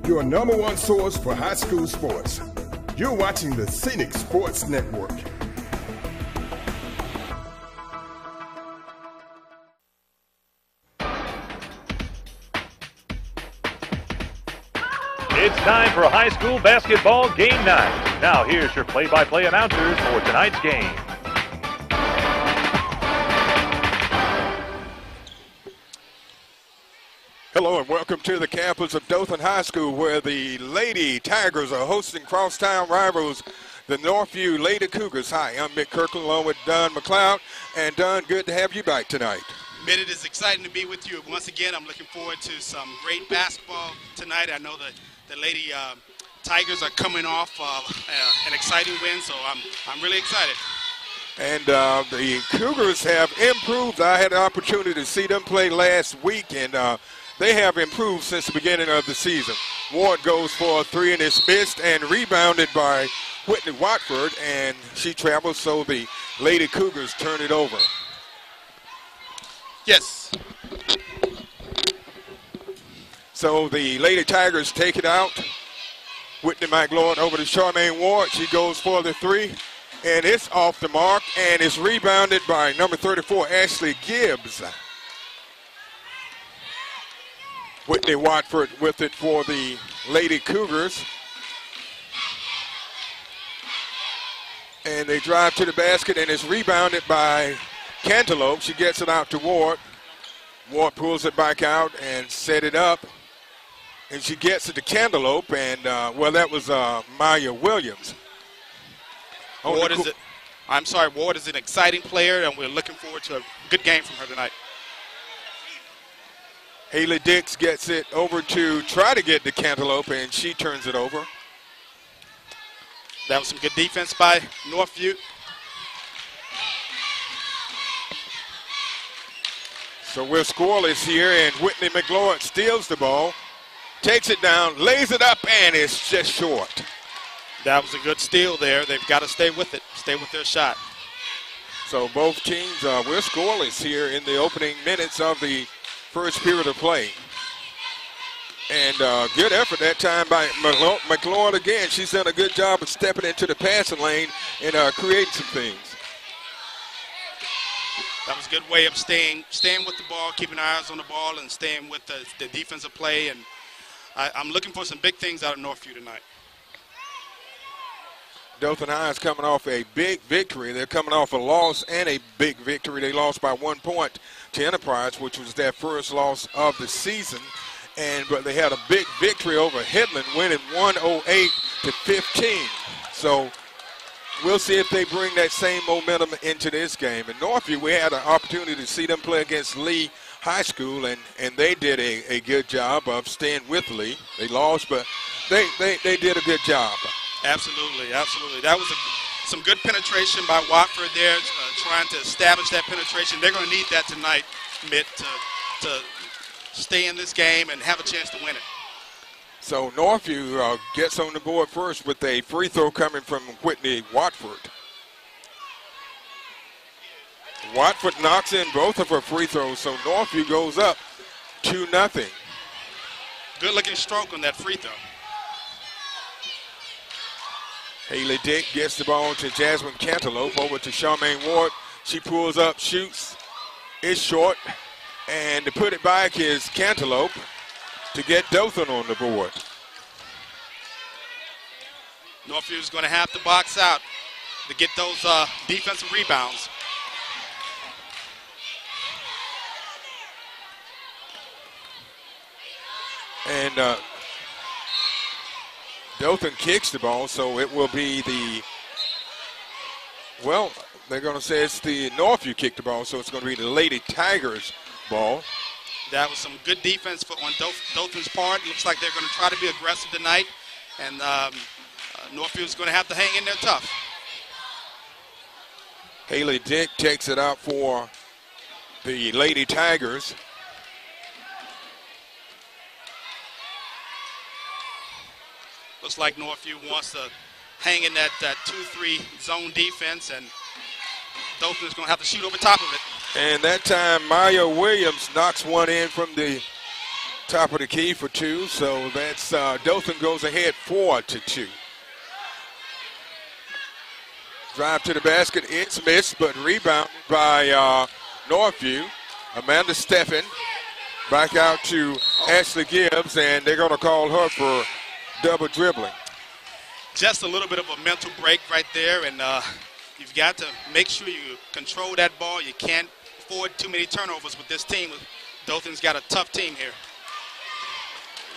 your #1 source for high school sports. You're watching the Scenic Sports Network. It's time for high school basketball game night. Now here's your play-by-play announcers for tonight's game. Hello and welcome to the campus of Dothan High School, where the Lady Tigers are hosting crosstown rivals, the Northview Lady Cougars. Hi, I'm Mick Kirkland along with Don McLeod. And Don, good to have you back tonight. Mitt, it is exciting to be with you. Once again, I'm looking forward to some great basketball tonight. I know that the Lady Tigers are coming off an exciting win, so I'm really excited. And the Cougars have improved. I had the opportunity to see them play last week, and they have improved since the beginning of the season. Ward goes for a three and is missed and rebounded by Whitney Watford, and she travels, so the Lady Cougars turn it over. Yes. So the Lady Tigers take it out. Whitney McLaurin over to Charmaine Ward. She goes for the three, and it's off the mark, and it's rebounded by number 34, Ashley Gibbs. Whitney Watford with it for the Lady Cougars. And they drive to the basket, and it's rebounded by Cantaloupe. She gets it out to Ward. Ward pulls it back out and set it up. And she gets it to Cantaloupe, and, well, that was Maya Williams. Ward is an exciting player, and we're looking forward to a good game from her tonight. Haley Dix gets it over to try to get to Cantaloupe, and she turns it over. That was some good defense by Northview. So we're scoreless here, and Whitney McLaurin steals the ball, takes it down, lays it up, and it's just short. That was a good steal there. They've got to stay with it, stay with their shot. So both teams, we're scoreless here in the opening minutes of the first period of play. And good effort that time by McLaurin again. She's done a good job of stepping into the passing lane and creating some things. That was a good way of staying with the ball, keeping our eyes on the ball, and staying with the defensive play. And I'm looking for some big things out of Northview tonight. Dothan High is coming off a big victory. They're coming off a loss and a big victory. They lost by 1 point to Enterprise, which was their first loss of the season. But they had a big victory over Headland, winning 108-15. So we'll see if they bring that same momentum into this game. In Northview, we had an opportunity to see them play against Lee High School, and they did a good job of staying with Lee. They lost, but they did a good job. Absolutely, absolutely. That was some good penetration by Watford there, trying to establish that penetration. They're going to need that tonight, Mitt, to stay in this game and have a chance to win it. So Northview gets on the board first with a free throw coming from Whitney Watford. Watford knocks in both of her free throws, so Northview goes up 2-0. Good-looking stroke on that free throw. Haley Dick gets the ball to Jasmine Cantaloupe, over to Charmaine Ward. She pulls up, shoots, is short, and to put it back is Cantaloupe to get Dothan on the board. Northview is going to have to box out to get those defensive rebounds. And Dothan kicks the ball, so it will be they're going to say it's the Northview kicked the ball, so it's going to be the Lady Tigers ball. That was some good defense on Dothan's part. Looks like they're going to try to be aggressive tonight, and Northview is going to have to hang in there tough. Haley Dick takes it out for the Lady Tigers. Looks like Northview wants to hang in that 2-3 zone defense, and Dothan is going to have to shoot over top of it. And that time, Maya Williams knocks one in from the Top of the key for 2, so that's Dothan goes ahead 4-2. Drive to the basket, it's missed, but rebounded by Northview. Amanda Steffen back out to Ashley Gibbs, and they're going to call her for double dribbling. Just a little bit of a mental break right there, and you've got to make sure you control that ball. You can't afford too many turnovers with this team. Dothan's got a tough team here.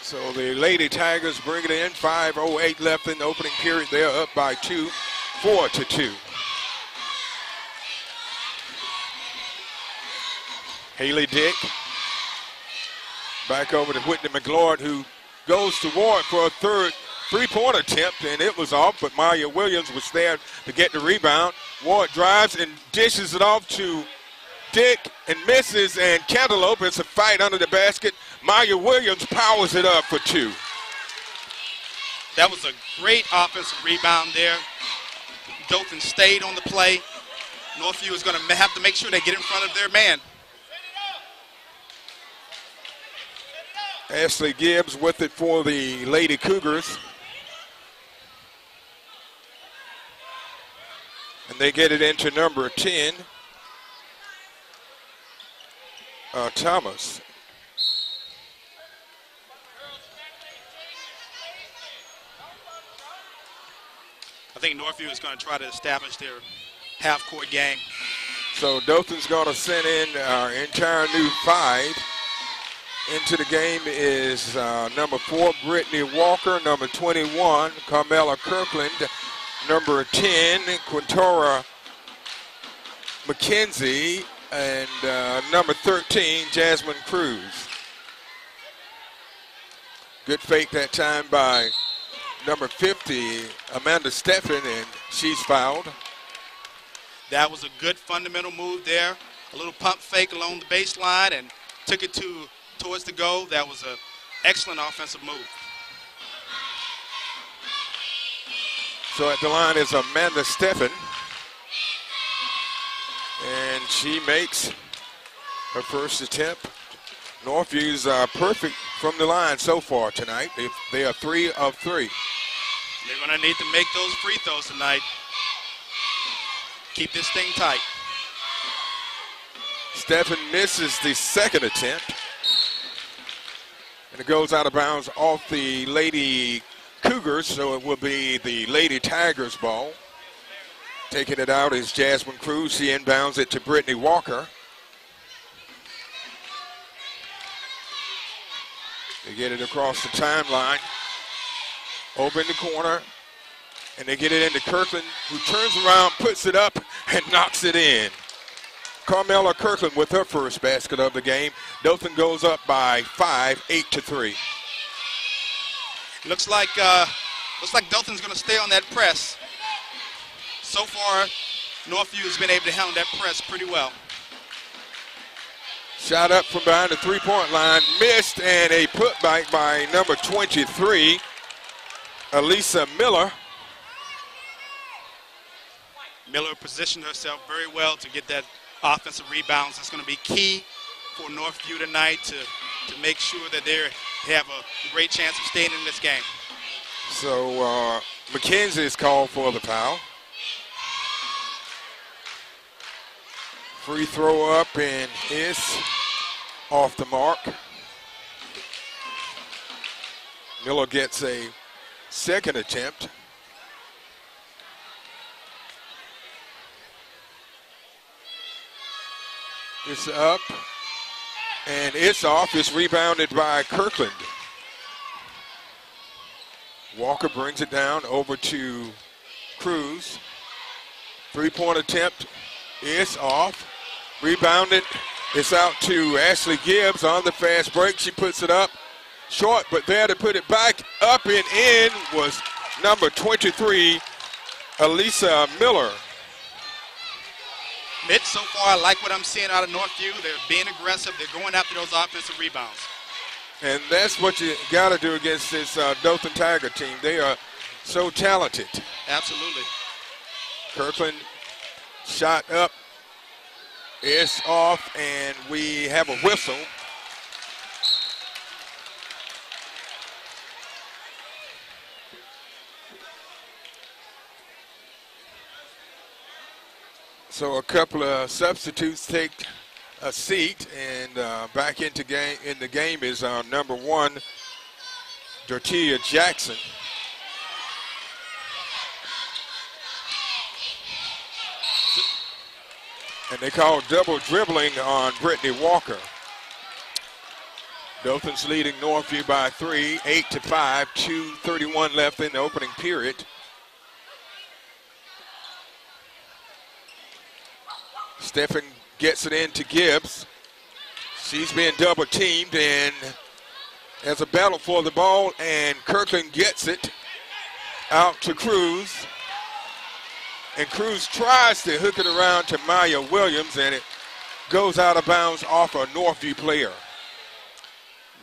So the Lady Tigers bring it in. 5:08 left in the opening period. They're up by 2, 4-2. Haley Dick back over to Whitney McLeod, who goes to Ward for a third three-point attempt, and it was off, but Maya Williams was there to get the rebound. Ward drives and dishes it off to Dick and misses, and Cantaloupe. It's a fight under the basket. Maya Williams powers it up for 2. That was a great offensive rebound there. Dothan stayed on the play. Northview is going to have to make sure they get in front of their man. Ashley Gibbs with it for the Lady Cougars. And they get it into number 10, Thomas. I think Northview is going to try to establish their half-court game. So Dothan's going to send in our entire new 5. Into the game is number 4, Brittany Walker, number 21, Carmela Kirkland, number 10, Quintora McKenzie, and number 13, Jasmine Cruz. Good fake that time by number 50, Amanda Steffen, and she's fouled. That was a good fundamental move there. A little pump fake along the baseline and took it towards the goal. That was an excellent offensive move. So at the line is Amanda Steffen, and she makes her first attempt. Northview's perfect from the line so far tonight. They are 3 of 3. They're going to need to make those free throws tonight. Keep this thing tight. Steffen misses the second attempt. And it goes out of bounds off the Lady Cougars, so it will be the Lady Tigers ball. Taking it out is Jasmine Cruz. She inbounds it to Brittany Walker. They get it across the timeline. Over in the corner. And they get it into Kirkland, who turns around, puts it up, and knocks it in. Carmela Kirkland with her first basket of the game. Dothan goes up by 5, 8-3. Looks like Dothan's going to stay on that press. So far, Northview has been able to handle that press pretty well. Shot up from behind the three-point line, missed, and a putback by number 23, Elisa Miller. Miller positioned herself very well to get that offensive rebounds. That's going to be key for Northview tonight to make sure that they have a great chance of staying in this game. So McKenzie is called for the foul. Free throw up and is off the mark. Miller gets a second attempt. It's up, and it's off. It's rebounded by Kirkland. Walker brings it down over to Cruz. Three-point attempt is off. Rebounded. It's out to Ashley Gibbs on the fast break. She puts it up short, but there to put it back up and in was number 23, Elisa Miller. Mitch, so far, I like what I'm seeing out of Northview. They're being aggressive. They're going after those offensive rebounds. And that's what you got to do against this Dothan Tiger team. They are so talented. Absolutely. Kirkland shot up. It's off, and we have a whistle. So a couple of substitutes take a seat, and back in the game is our number 1, Dortia Jackson. And they call double dribbling on Brittany Walker. Dothan's leading Northview by 3, 8-5, 2:31 left in the opening period. Stephen gets it in to Gibbs. She's being double teamed and has a battle for the ball, and Kirkland gets it out to Cruz. And Cruz tries to hook it around to Maya Williams, and it goes out of bounds off a Northview player.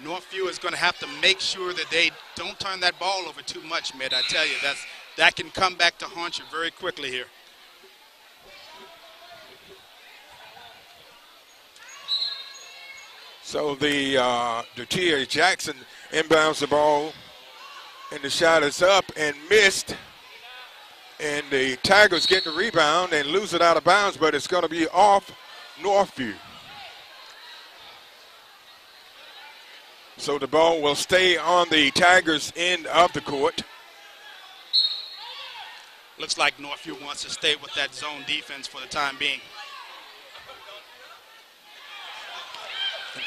Northview is going to have to make sure that they don't turn that ball over too much, Mitt. I tell you, that can come back to haunt you very quickly here. So the Dortia Jackson inbounds the ball, and the shot is up and missed. And the Tigers get the rebound and lose it out of bounds, but it's going to be off Northview. So the ball will stay on the Tigers' end of the court. Looks like Northview wants to stay with that zone defense for the time being.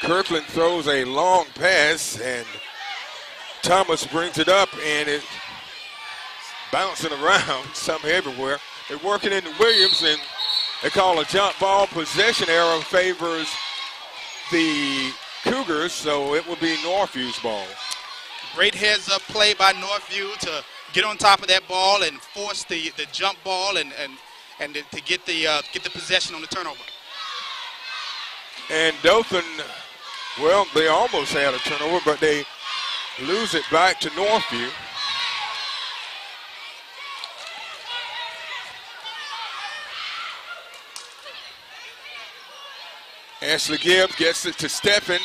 Kirkland throws a long pass, and Thomas brings it up, and it's bouncing around some everywhere. They're working into Williams, and they call a jump ball. Possession arrow favors the Cougars, so it will be Northview's ball. Great heads-up play by Northview to get on top of that ball and force the jump ball and to get the possession on the turnover. And Dothan, well, they almost had a turnover, but they lose it back to Northview. Ashley Gibbs gets it to Stephen,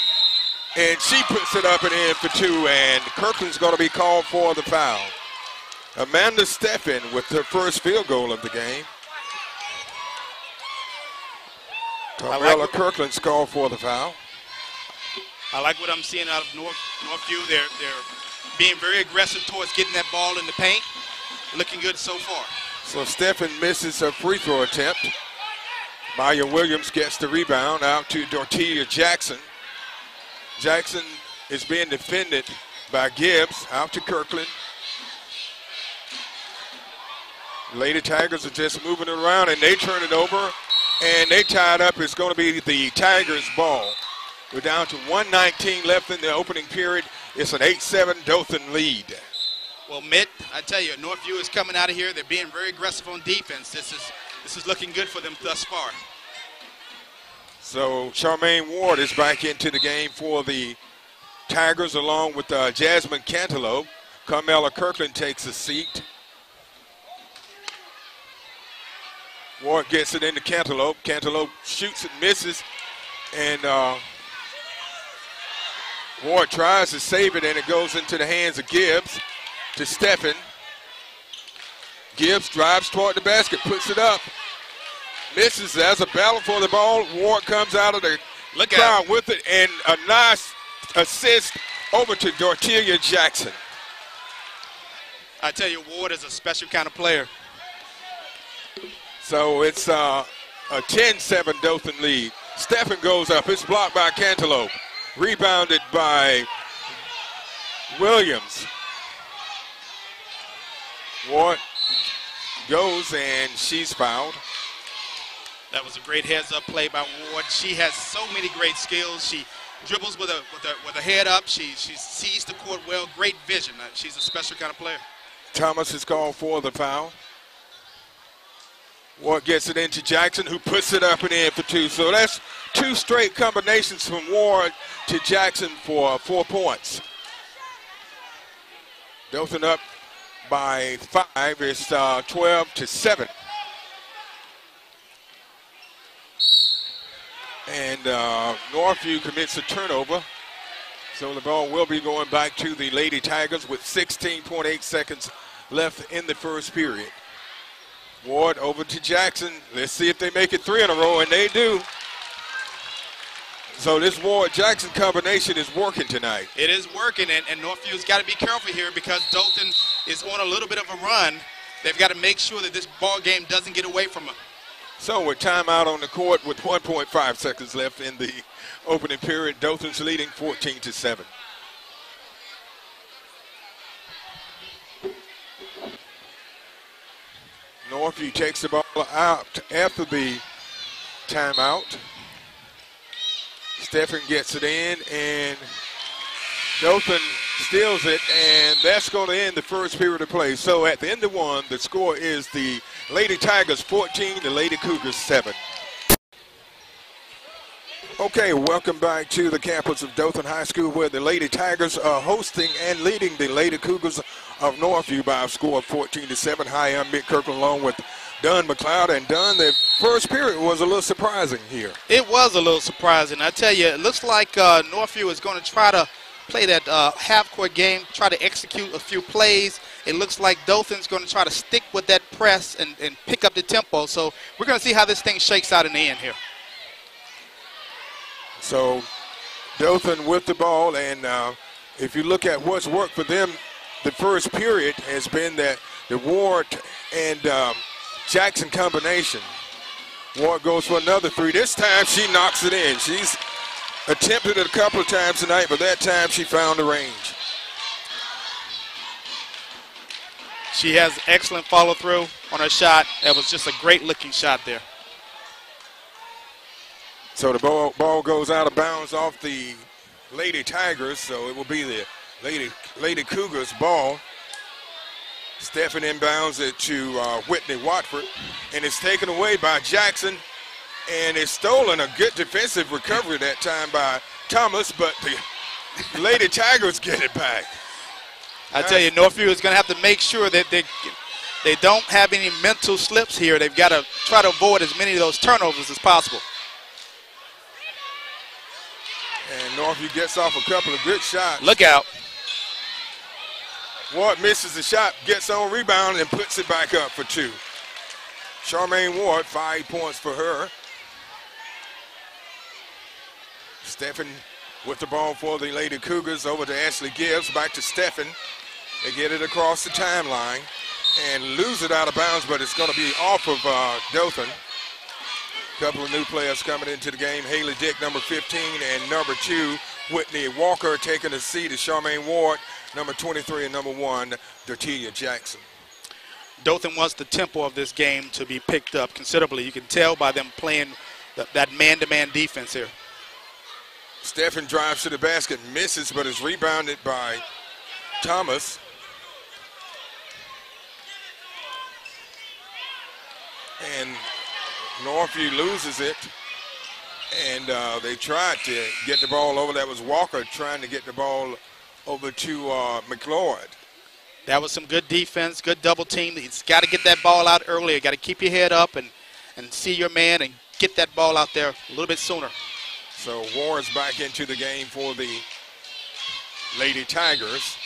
and she puts it up and in for 2, and Kirkland's going to be called for the foul. Amanda Stephen with her first field goal of the game. Carmella Kirkland's called for the foul. I like what I'm seeing out of Northview. They're being very aggressive towards getting that ball in the paint. Looking good so far. So Stephen misses her free throw attempt. Maya Williams gets the rebound out to Dortia Jackson. Jackson is being defended by Gibbs, out to Kirkland. Lady Tigers are just moving it around, and they turn it over, and they tie it up. It's going to be the Tigers' ball. We're down to 1:19 left in the opening period. It's an 8-7 Dothan lead. Well, Mitt, I tell you, Northview is coming out of here. They're being very aggressive on defense. This is looking good for them thus far. So Charmaine Ward is back into the game for the Tigers, along with Jasmine Cantaloupe. Carmella Kirkland takes a seat. Ward gets it into Cantaloupe. Cantaloupe shoots and misses, and Ward tries to save it, and it goes into the hands of Gibbs to Stephen. Gibbs drives toward the basket, puts it up, misses. There's a battle for the ball. Ward comes out of the crowd with it, and a nice assist over to Dortia Jackson. I tell you, Ward is a special kind of player. So it's a 10-7 Dothan lead. Stephen goes up. It's blocked by Cantaloupe. Rebounded by Williams. Ward goes, and she's fouled. That was a great heads-up play by Ward. She has so many great skills. She dribbles with a head up. She sees the court well. Great vision. She's a special kind of player. Thomas is called for the foul. Ward gets it into Jackson, who puts it up and in for 2. So that's 2 straight combinations from Ward to Jackson for 4 points. Dothan up by 5. It's 12-7. And Northview commits a turnover. So the ball will be going back to the Lady Tigers with 16.8 seconds left in the first period. Ward over to Jackson. Let's see if they make it 3 in a row, and they do. So this Ward-Jackson combination is working tonight. It is working, and Northview's got to be careful here because Dothan is on a little bit of a run. They've got to make sure that this ball game doesn't get away from them. So with timeout on the court with 1.5 seconds left in the opening period, Dothan's leading 14-7. Northview takes the ball out after the timeout. Stephen gets it in, and Dothan steals it, and that's going to end the first period of play. So at the end of one, the score is the Lady Tigers 14, the Lady Cougars 7. Okay, welcome back to the campus of Dothan High School, where the Lady Tigers are hosting and leading the Lady Cougars of Northview by a score of 14-7. Hi, I'm Mick Kirkland along with Dunn McLeod. And Dunn, the first period was a little surprising here. It was a little surprising. I tell you, it looks like Northview is going to try to play that half-court game, try to execute a few plays. It looks like Dothan's going to try to stick with that press and pick up the tempo. So we're going to see how this thing shakes out in the end here. So Dothan with the ball, and if you look at what's worked for them, the first period has been that the Ward and Jackson combination. Ward goes for another 3. This time she knocks it in. She's attempted it a couple of times tonight, but that time she found the range. She has excellent follow-through on her shot. That was just a great-looking shot there. So the ball goes out of bounds off the Lady Tigers, so it will be the Lady Cougars ball. Stephen inbounds it to Whitney Watford, and it's taken away by Jackson, and it's stolen. A good defensive recovery that time by Thomas, but the Lady Tigers get it back. I tell you, Northview is going to have to make sure that they don't have any mental slips here. They've got to try to avoid as many of those turnovers as possible. And Northview gets off a couple of good shots. Look out. Ward misses the shot, gets on rebound, and puts it back up for 2. Charmaine Ward, 5 points for her. Stephen with the ball for the Lady Cougars over to Ashley Gibbs, back to Stephen. They get it across the timeline and lose it out of bounds, but it's going to be off of Dothan. Couple of new players coming into the game. Haley Dick, number 15, and number 2, Whitney Walker, taking a seat as Charmaine Ward, number 23, and number 1, Dortia Jackson. Dothan wants the tempo of this game to be picked up considerably. You can tell by them playing that man-to-man defense here. Stephen drives to the basket, misses, but is rebounded by Thomas. And Northview loses it, and they tried to get the ball over. That was Walker trying to get the ball over to McLeod. That was some good defense, good double team. He's got to get that ball out earlier. Got to keep your head up and see your man and get that ball out there a little bit sooner. So Ward's back into the game for the Lady Tigers.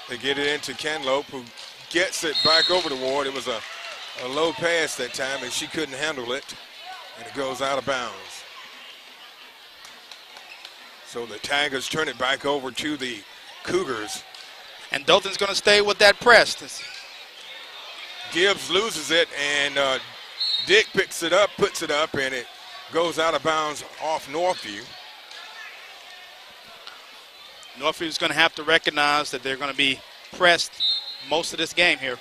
They get it into Canlope, who gets it back over to Ward. It was a low pass that time, and she couldn't handle it, and it goes out of bounds. So the Tigers turn it back over to the Cougars. And Dothan's going to stay with that press. Gibbs loses it, and Dick picks it up, puts it up, and it goes out of bounds off Northview. Northview is going to have to recognize that they're going to be pressed most of this game here.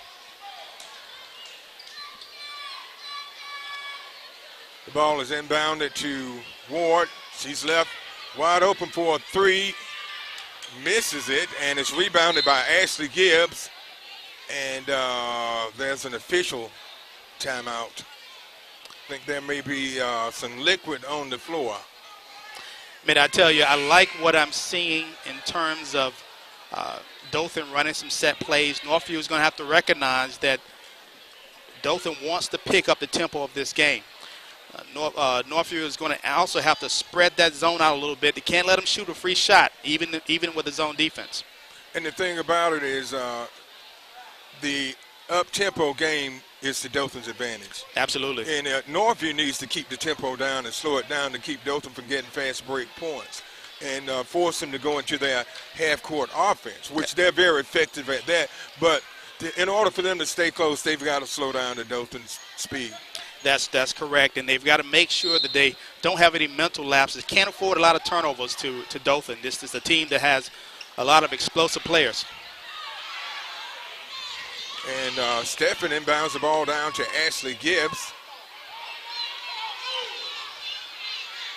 The ball is inbounded to Ward. She's left wide open for a 3. Misses it, and it's rebounded by Ashley Gibbs. And there's an official timeout. I think there may be some liquid on the floor. Man, I tell you, I like what I'm seeing in terms of Dothan running some set plays. Northview is going to have to recognize that Dothan wants to pick up the tempo of this game. Northview is going to also have to spread that zone out a little bit. They can't let them shoot a free shot, even with the zone defense. And the thing about it is the up-tempo game is to Dothan's advantage. Absolutely. And Northview needs to keep the tempo down and slow it down to keep Dothan from getting fast break points and force them to go into their half-court offense, which they're very effective at that. But in order for them to stay close, they've got to slow down to Dothan's speed. That's correct, and they've got to make sure that they don't have any mental lapses. Can't afford a lot of turnovers to Dothan. This is a team that has a lot of explosive players. And Stephen inbounds the ball down to Ashley Gibbs.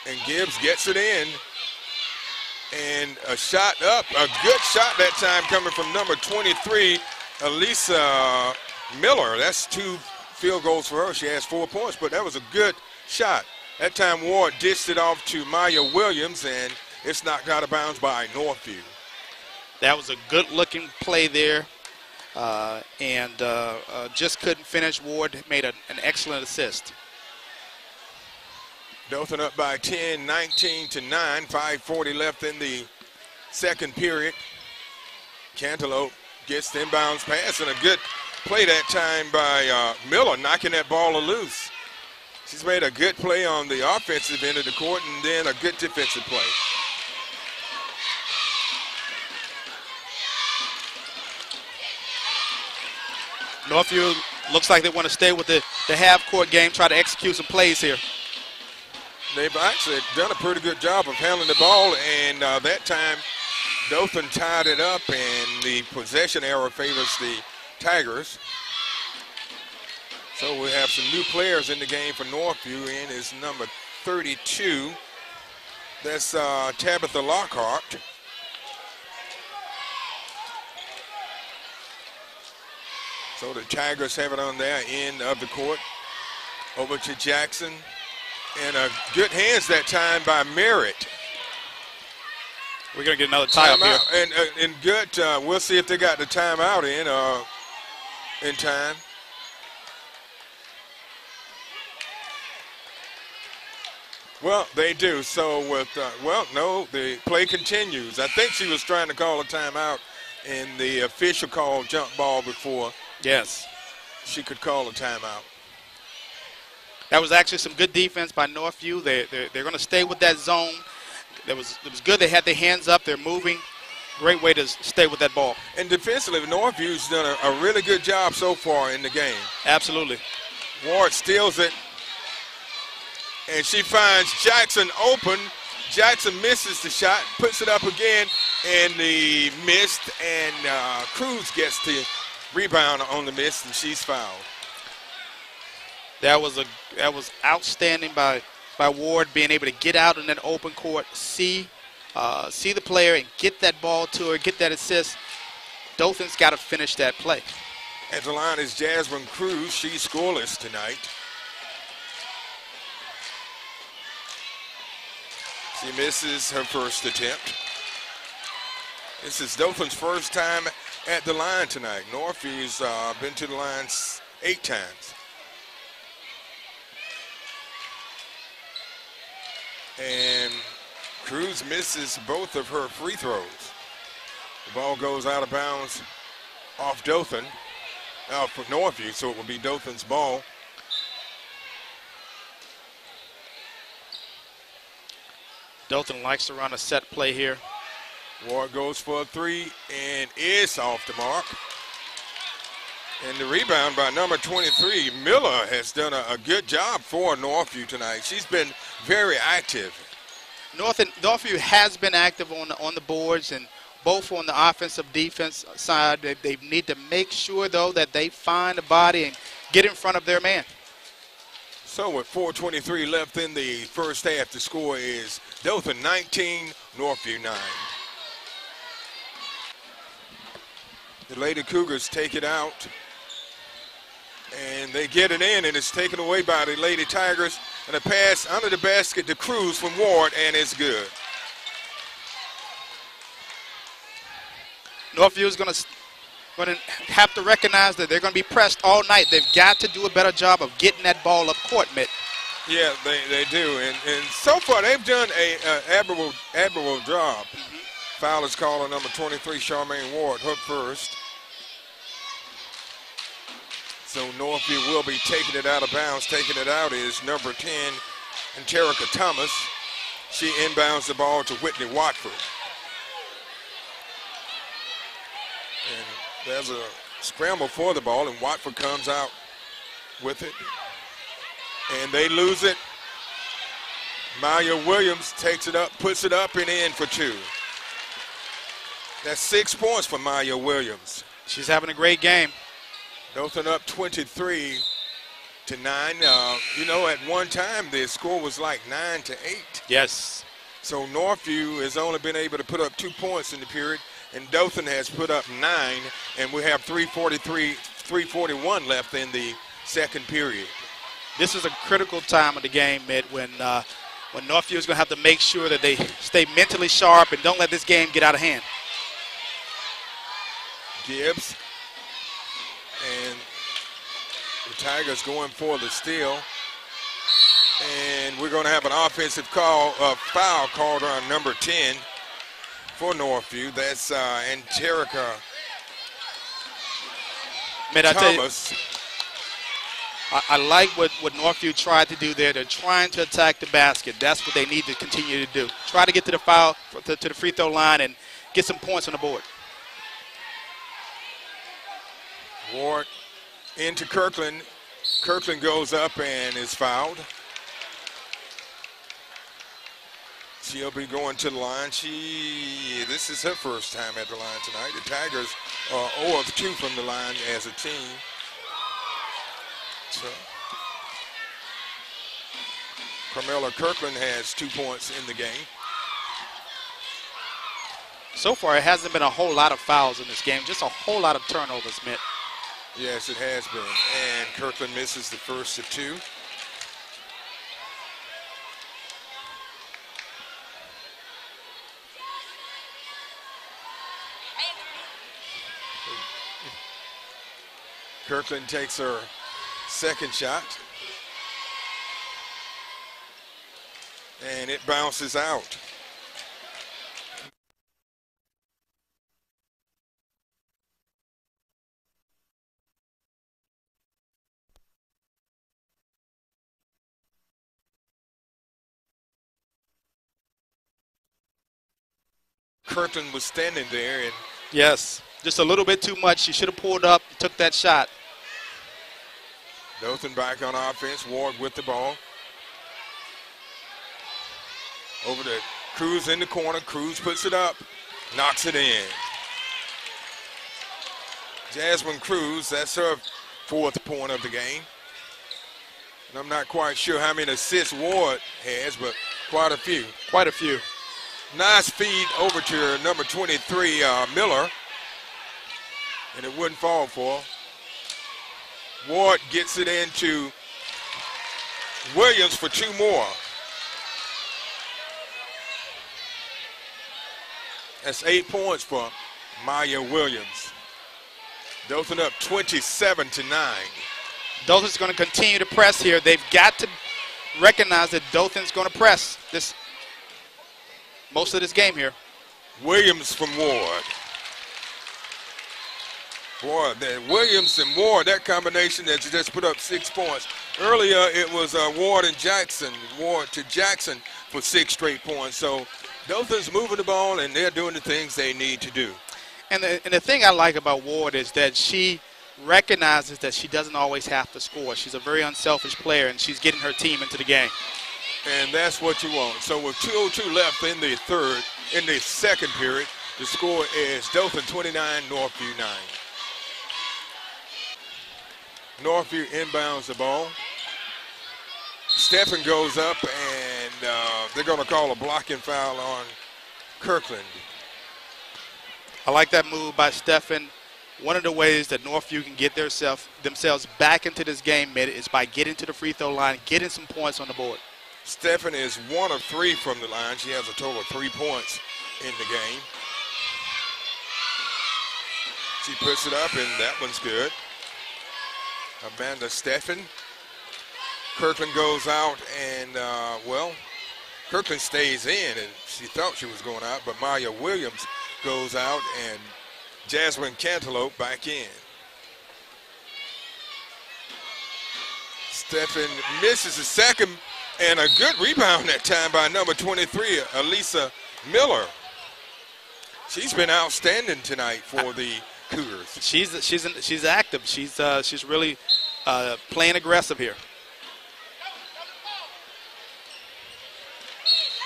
And Gibbs gets it in. And a shot up, a good shot that time coming from number 23, Elisa Miller. That's 2 field goals for her. She has 4 points, but that was a good shot. That time Ward dished it off to Maya Williams, and it's knocked out of bounds by Northview. That was a good-looking play there, and just couldn't finish. Ward made an excellent assist. Dothan up by 10, 19-9, 5:40 left in the second period. Cantaloupe gets the inbounds pass, and a good play that time by Miller, knocking that ball loose. She's made a good play on the offensive end of the court and then a good defensive play. Northview looks like they want to stay with the half-court game, try to execute some plays here. They've actually done a pretty good job of handling the ball, and that time Dothan tied it up, and the possession error favors the Tigers. So we have some new players in the game for Northview, and is number 32. That's Tabitha Lockhart. So the Tigers have it on their end of the court. Over to Jackson. And a good hands that time by Merritt. We're going to get another tie-up here. And good, we'll see if they got the timeout in time. Well, they do. So with, no, the play continues. I think she was trying to call a timeout, and the official called jump ball before. Yes. She could call a timeout. That was actually some good defense by Northview. They're going to stay with that zone. It was good. They had their hands up. They're moving. Great way to stay with that ball. And defensively, Northview's done a really good job so far in the game. Absolutely. Ward steals it, and she finds Jackson open. Jackson misses the shot, puts it up again, and the missed, and Cruz gets the rebound on the miss, and she's fouled. That was outstanding by Ward, being able to get out in that open court, see the player and get that ball to her, get that assist. Dothan's got to finish that play. At the line is Jasmine Cruz. She's scoreless tonight. She misses her first attempt. This is Dothan's first time at the line tonight. Northview's been to the line 8 times. And Cruz misses both of her free throws. The ball goes out of bounds off Dothan, for Northview, so it will be Dothan's ball. Dothan likes to run a set play here. Ward goes for a 3 and is off the mark. And the rebound by number 23, Miller, has done a good job for Northview tonight. She's been very active. Northview has been active on the boards, and both on the offensive defense side. They need to make sure, though, that they find a body and get in front of their man. So with 4:23 left in the first half, the score is Dothan 19, Northview 9. The Lady Cougars take it out, and they get it in, and it's taken away by the Lady Tigers. And a pass under the basket to Cruz from Ward, and it's good. Northview is going to have to recognize that they're going to be pressed all night. They've got to do a better job of getting that ball up court, Mitt. Yeah, they do. And so far they've done an admirable job. Foul is called on number 23, Charmaine Ward, hook first. So Northview will be taking it out of bounds. Taking it out is number 10, Anterica Thomas. She inbounds the ball to Whitney Watford. And there's a scramble for the ball, and Watford comes out with it. And they lose it. Maya Williams takes it up, puts it up and in for 2. That's 6 points for Maya Williams. She's having a great game. Dothan up 23-9. You know, at one time the score was like 9-8. Yes. So Northview has only been able to put up 2 points in the period, and Dothan has put up 9, and we have 3:41 left in the second period. This is a critical time of the game, Mitt, when Northview is going to have to make sure that they stay mentally sharp and don't let this game get out of hand. Gibbs, and the Tigers going for the steal. And we're going to have an offensive foul called on number 10 for Northview. That's Anterica Thomas. I like what Northview tried to do there. They're trying to attack the basket. That's what they need to continue to do. Try to get to the to the free throw line and get some points on the board. Ward into Kirkland. Kirkland goes up and is fouled. She'll be going to the line. This is her first time at the line tonight. The Tigers are 0 of 2 from the line as a team. So Carmela Kirkland has 2 points in the game. So far, it hasn't been a whole lot of fouls in this game, just a whole lot of turnovers, Mitt. Yes, it has been. And Kirkland misses the first of 2. Kirkland takes her second shot. And it bounces out. Kirkland was standing there, and yes, just a little bit too much. She should have pulled up, took that shot. Dothan back on offense. Ward with the ball. Over to Cruz in the corner. Cruz puts it up, knocks it in. Jasmine Cruz, that's her 4th point of the game. And I'm not quite sure how many assists Ward has, but quite a few. Quite a few. Nice feed over to number 23, Miller. And it wouldn't fall for her. Ward gets it into Williams for 2 more. That's 8 points for Maya Williams. Dothan up 27-9. Dothan's going to continue to press here. They've got to recognize that Dothan's going to press most of this game here. Williams from Ward. Boy, Williams and Ward, that combination that just put up 6 points. Earlier, it was Ward and Jackson. Ward to Jackson for 6 straight points. So Dothan's moving the ball, and they're doing the things they need to do. And the thing I like about Ward is that she recognizes that she doesn't always have to score. She's a very unselfish player, and she's getting her team into the game. And that's what you want. So with 2:02 left in the second period, the score is Dothan 29, Northview 9. Northview inbounds the ball. Stephen goes up, and they're going to call a blocking foul on Kirkland. I like that move by Stephen. One of the ways that Northview can get themselves back into this game, Mitt, is by getting to the free throw line, getting some points on the board. Stephen is 1 of 3 from the line. She has a total of 3 points in the game. She puts it up, and that one's good. Amanda Stephen. Kirkland goes out, and, Kirkland stays in, and she thought she was going out, but Maya Williams goes out, and Jasmine Cantaloupe back in. Stephen misses the second, and a good rebound that time by number 23, Elisa Miller. She's been outstanding tonight for the Cougars. She's active. She's really playing aggressive here.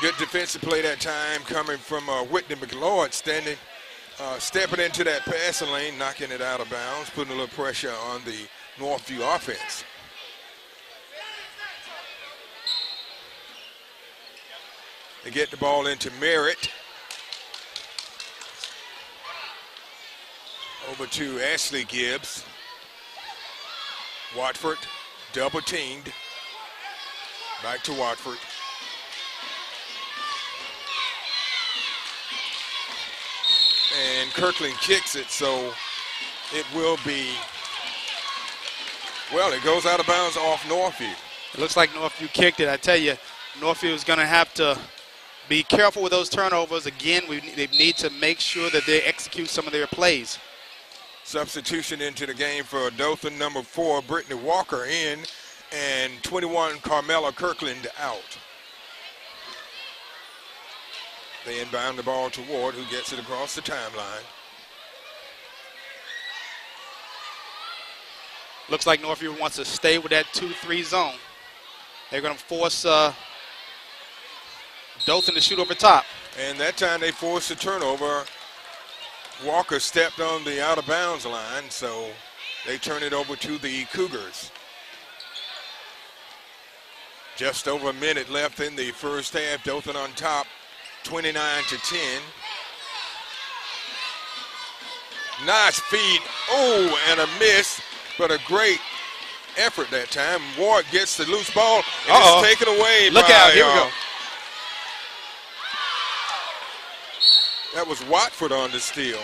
Good defensive play that time coming from Whitney McLeod, stepping into that passing lane, knocking it out of bounds, putting a little pressure on the Northview offense. They get the ball into Merritt. Over to Ashley Gibbs. Watford double teamed. Back to Watford. And Kirkland kicks it, so it will be, well, it goes out of bounds off Northview. It looks like Northview kicked it. I tell you, Northview is going to have to be careful with those turnovers. Again, they need to make sure that they execute some of their plays. Substitution into the game for Dothan, number 4, Brittany Walker in, and 21, Carmela Kirkland out. They inbound the ball to Ward, who gets it across the timeline. Looks like Northview wants to stay with that 2-3 zone. They're going to force Dothan to shoot over top. And that time they forced a turnover. Walker stepped on the out-of-bounds line, so they turn it over to the Cougars. Just over a minute left in the first half. Dothan on top, 29-10. Nice feed. Oh, and a miss, but a great effort that time. Ward gets the loose ball, and it's taken away. Look out, here we go. That was Watford on the steal.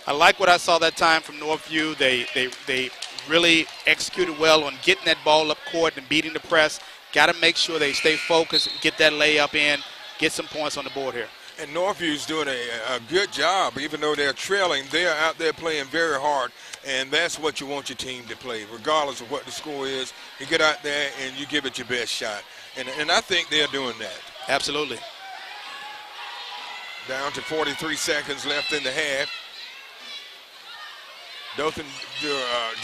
I like what I saw that time from Northview. They really executed well on getting that ball up court and beating the press. Got to make sure they stay focused and get that layup in, get some points on the board here. And Northview's doing a good job. Even though they're trailing, they're out there playing very hard, and that's what you want your team to play. Regardless of what the score is, you get out there and you give it your best shot. And I think they're doing that. Absolutely. Down to 43 seconds left in the half. Dothan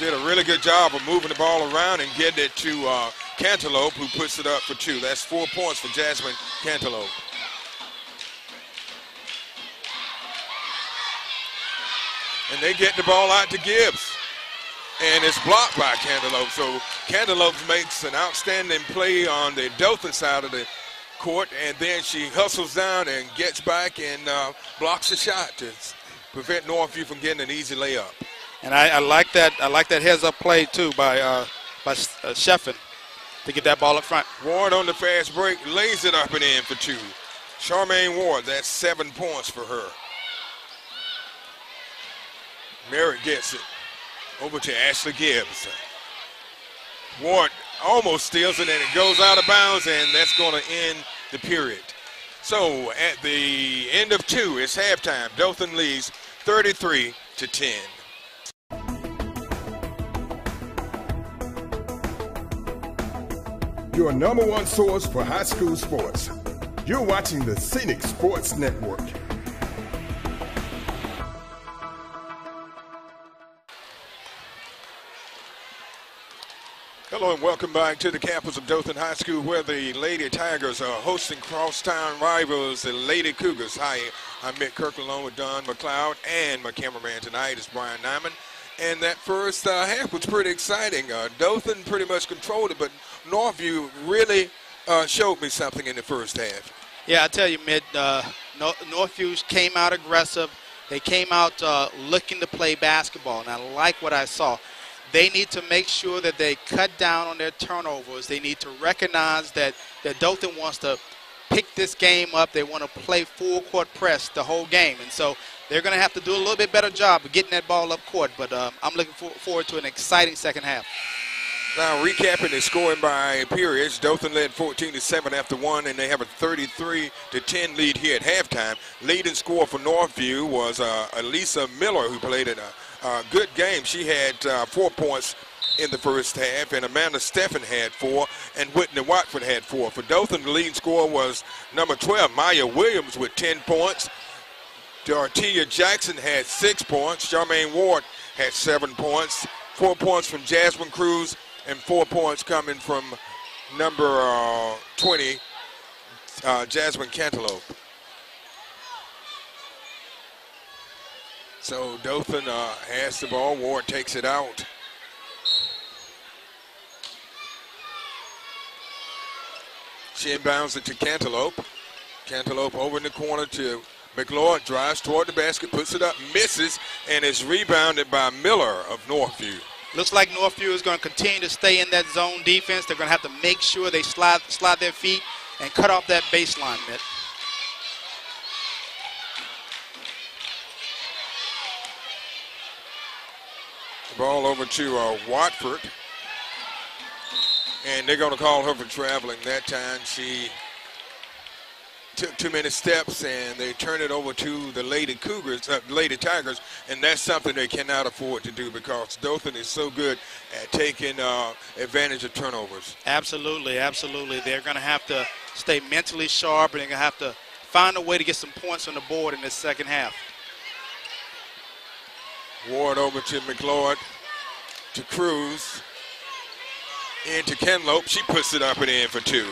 did a really good job of moving the ball around and getting it to Cantaloupe, who puts it up for 2. That's 4 points for Jasmine Cantaloupe. And they get the ball out to Gibbs. And it's blocked by Cantaloupe. So Cantaloupe makes an outstanding play on the Dothan side of the court, and then she hustles down and gets back and blocks the shot to prevent Northview from getting an easy layup. And I like that. I like that heads-up play too by Sheffin to get that ball up front. Ward on the fast break lays it up and in for 2. Charmaine Ward, that's 7 points for her. Merritt gets it over to Ashley Gibbs. Ward almost steals it, and it goes out of bounds, and that's going to end the period. So at the end of 2, it's halftime. Dothan leads 33-10. Your number 1 source for high school sports. You're watching the Scenic Sports Network. Hello and welcome back to the campus of Dothan High School, where the Lady Tigers are hosting crosstown rivals, the Lady Cougars. Hi, I'm Mick Kirkland along with Don McLeod, and my cameraman tonight is Brian Nyman. And that first half was pretty exciting. Dothan pretty much controlled it, but Northview really showed me something in the first half. Yeah, I tell you, Mick, Northview came out aggressive. They came out looking to play basketball, and I like what I saw. They need to make sure that they cut down on their turnovers. They need to recognize that Dothan wants to pick this game up. They want to play full court press the whole game. And so they're going to have to do a little bit better job of getting that ball up court. But I'm looking forward to an exciting second half. Now recapping the scoring by periods, Dothan led 14-7 after one, and they have a 33-10 lead here at halftime. Leading scorer for Northview was Elisa Miller, who played a good game. She had 4 points in the first half, and Amanda Steffen had 4, and Whitney Watford had 4. For Dothan, the leading scorer was number 12, Maya Williams, with 10 points. Dartia Jackson had 6 points. Charmaine Ward had 7 points. 4 points from Jasmine Cruz, and 4 points coming from number 20, Jasmine Cantaloupe. So Dothan has the ball. Ward takes it out. She inbounds it to Cantaloupe. Cantaloupe over in the corner to McLeod, drives toward the basket, puts it up, misses, and is rebounded by Miller of Northview. Looks like Northview is going to continue to stay in that zone defense. They're going to have to make sure they slide their feet and cut off that baseline, Mitt. The ball over to Watford. And they're going to call her for traveling. That time she took too many steps, and they turn it over to the Lady Tigers, and that's something they cannot afford to do because Dothan is so good at taking advantage of turnovers. Absolutely, absolutely. They're going to have to stay mentally sharp, and they're going to have to find a way to get some points on the board in this second half. Ward over to McLeod, to Cruz, into Cantaloupe. She puts it up and in for 2.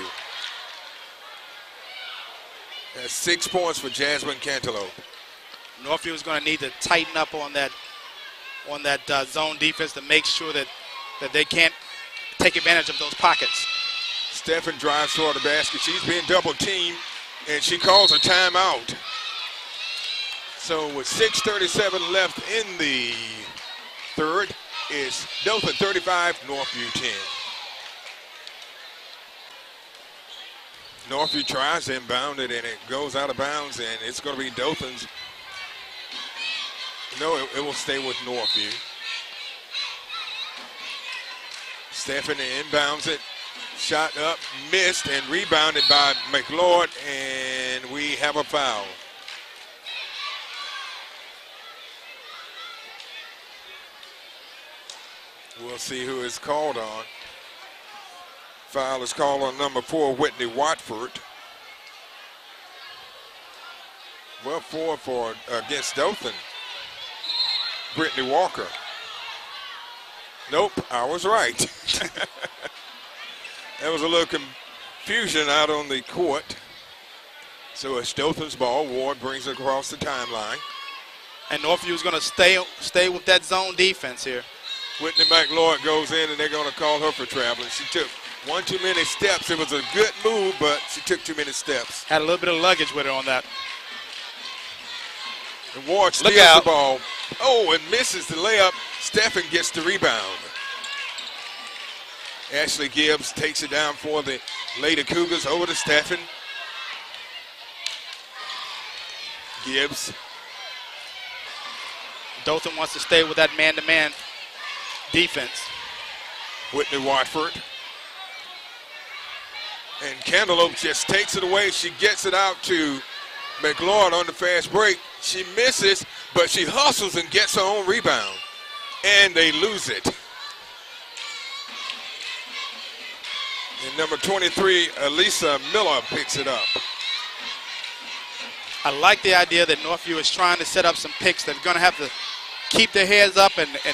That's 6 points for Jasmine Cantaloupe. Northview is going to need to tighten up on that zone defense to make sure that they can't take advantage of those pockets. Steffen drives toward the basket. She's being double teamed, and she calls a timeout. So with 6:37 left in the third, it's Dothan 35, Northview 10. Northview tries to inbound it, and it goes out of bounds, and it's going to be Dothan's. No, it will stay with Northview. Steffen inbounds it. Shot up, missed, and rebounded by McLeod, and we have a foul. We'll see who is called on. Foul is called on number 4, Whitney Watford. Well, 4 for against Dothan. Brittany Walker. Nope, I was right. There was a little confusion out on the court. So it's Dothan's ball. Ward brings it across the timeline. And Northview is going to stay with that zone defense here. Whitney McLeod goes in, and they're going to call her for traveling. She took one too many steps. It was a good move, but she took too many steps. Had a little bit of luggage with her on that. And Ward steals the ball. Oh, and misses the layup. Steffen gets the rebound. Ashley Gibbs takes it down for the Lady Cougars over to Steffen. Gibbs. Dothan wants to stay with that man-to-man defense. Whitney Watford. And Cantaloupe just takes it away. She gets it out to McLeod on the fast break. She misses, but she hustles and gets her own rebound. And they lose it. And number 23, Elisa Miller picks it up. I like the idea that Northview is trying to set up some picks that are going to have to keep their heads up and a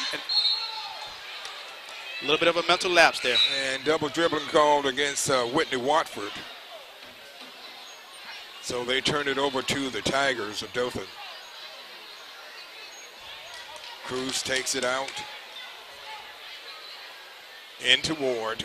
little bit of a mental lapse there. And double dribbling called against Whitney Watford. So they turn it over to the Tigers of Dothan. Cruz takes it out. Into Ward.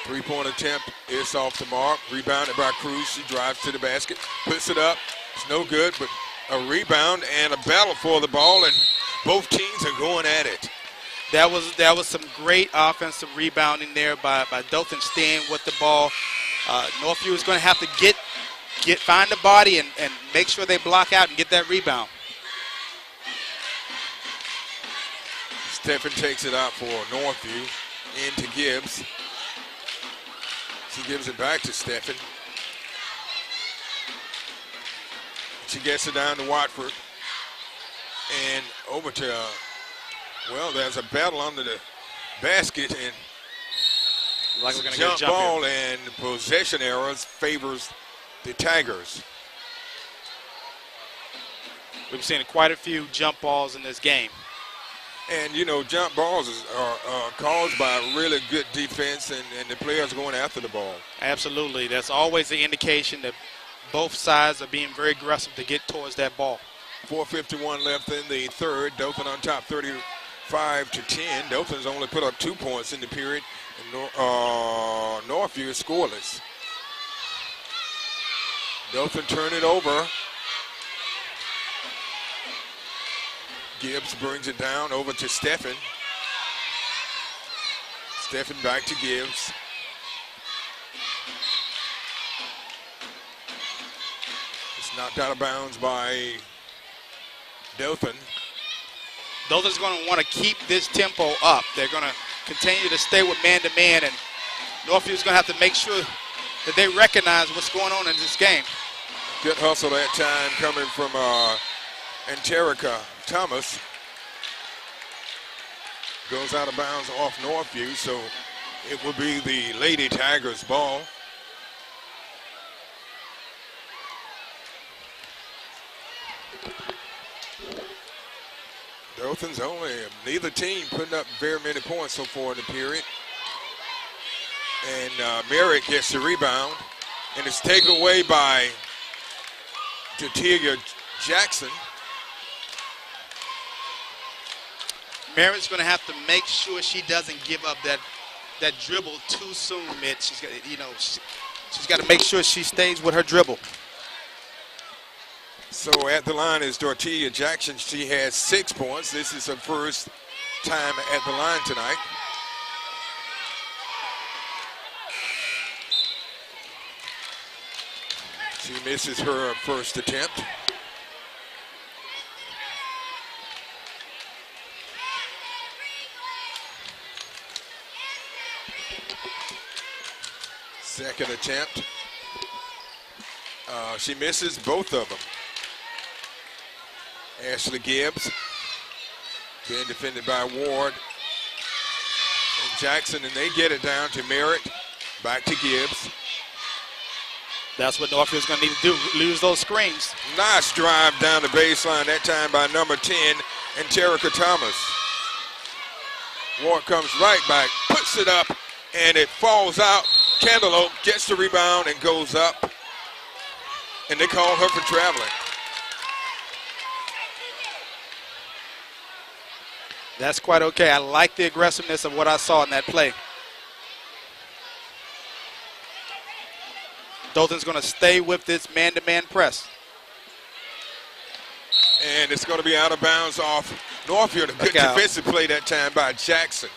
Three-point attempt is off the mark. Rebounded by Cruz. She drives to the basket, puts it up. It's no good, but a rebound and a battle for the ball, and both teams are going at it. That was some great offensive rebounding there by Dothan staying with the ball. Northview is going to have to find the body and make sure they block out and get that rebound. Stephen takes it out for Northview. Into Gibbs. She gives it back to Stephen. She gets it down to Watford. And over to, well, there's a battle under the basket, and like we're going to jump get a jump ball here. and possession errors favors the Tigers. We've seen quite a few jump balls in this game. And, you know, jump balls are caused by really good defense and the players going after the ball. Absolutely. That's always the indication that both sides are being very aggressive to get towards that ball. 4:51 left in the third. Dothan on top 35-10. Dothan's only put up 2 points in the period. And Northview is scoreless. Dothan turn it over. Gibbs brings it down over to Stephen. Stephen back to Gibbs. It's knocked out of bounds by Dothan. Dothan's going to want to keep this tempo up. They're going to continue to stay with man-to-man, and Northview's going to have to make sure that they recognize what's going on in this game. Good hustle that time coming from Anterica Thomas. Goes out of bounds off Northview, so it will be the Lady Tigers ball. Dothan's only, neither team putting up very many points so far in the period. And Merritt gets the rebound, and it's taken away by Jatilia Jackson. Merritt's going to have to make sure she doesn't give up that dribble too soon, Mitch. She's got, you know, she's got to make sure she stays with her dribble. So at the line is Dortia Jackson. She has 6 points. This is her first time at the line tonight. She misses her first attempt. Second attempt. She misses both of them. Ashley Gibbs being defended by Ward and Jackson, and they get it down to Merritt. Back to Gibbs. That's what Northfield's going to need to do, lose those screens. Nice drive down the baseline, that time by number 10, Anterica Thomas. Ward comes right back, puts it up, and it falls out. Cantaloupe gets the rebound and goes up, and they call her for traveling. That's quite okay. I like the aggressiveness of what I saw in that play. Dothan's going to stay with this man-to-man press. And it's going to be out of bounds off Northview. A good defensive play that time by Jackson.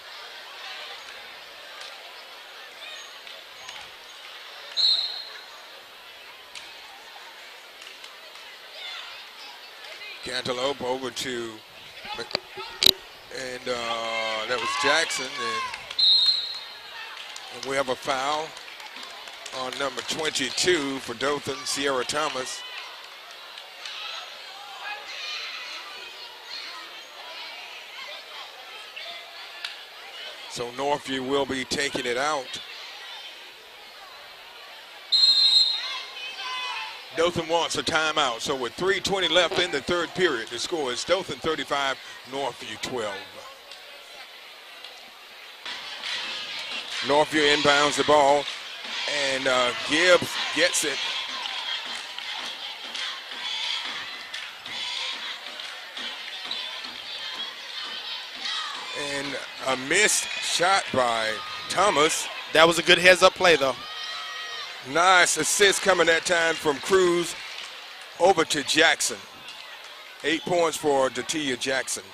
Cantaloupe over to, and that was Jackson, and we have a foul on number 22 for Dothan, Sierra Thomas. So Northview will be taking it out. Dothan wants a timeout. So with 3:20 left in the third period, the score is Dothan 35, Northview 12. Northview inbounds the ball, and Gibbs gets it. And a missed shot by Thomas. That was a good heads-up play, though. Nice assist coming that time from Cruz over to Jackson. 8 points for Datia Jackson.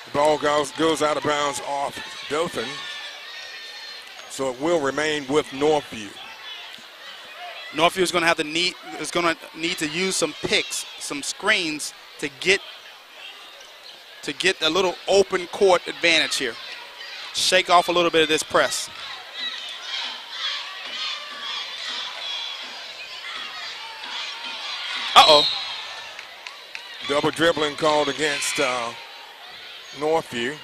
The ball goes out of bounds off Dothan. So it will remain with Northview. Northview is going to need to use some picks, some screens to get a little open court advantage here. Shake off a little bit of this press. Uh-oh. Double dribbling called against Northview.